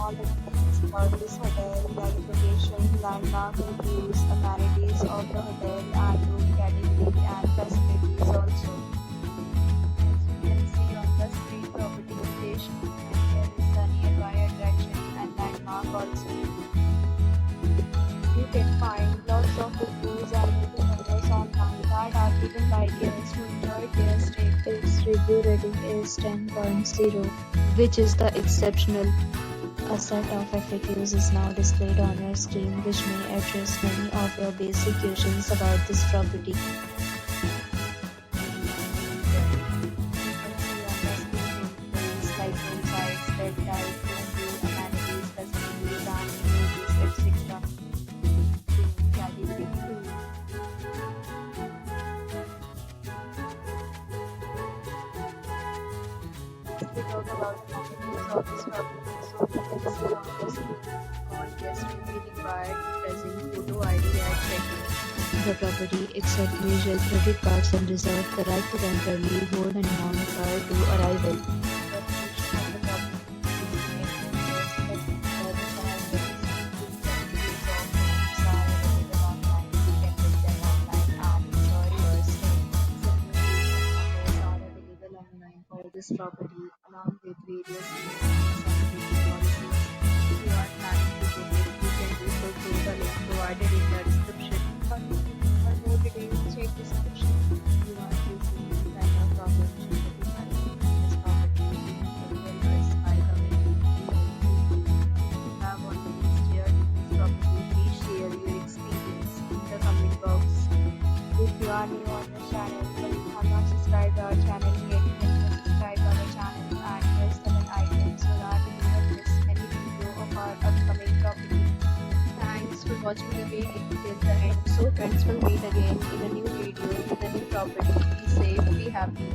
all the details about this hotel, like location, landmark reviews, amenities of the hotel, and room category and facilities also. As you can see on the screen, property location, and here is the nearby attraction and landmark also. You can find lots of reviews and rating numbers online that are given by guests who enjoyed their stay. Its review rating is 10.0, which is the exceptional. A set of FAQs is now displayed on your screen, which may address many of your basic questions about this property. Like room size, bed type, room view, amenities, facilities, and images, etc. Category 2. We talk about the amenities of this property. So we can see on the screen, all guests will be required present photo ID at check-in. The property accepts major credit cards and reserves the right to temporarily hold an amount prior to arrival. The location of the property is this property along with various policies. If you are planning to book it, you can do so through the link provided in the description. For more details, check description. If you are facing any kind of problem with this property, you can tell us by commenting. If you have already shared this property, please share your experience in the comment box. If you are new on the channel, but you have not subscribed our channel yet, subscribe our channel and press the bell icon so that you don't miss any video of our upcoming property. Thanks for watching the video till the end. So friends, will meet again in a new video with a new property. Be safe, be happy.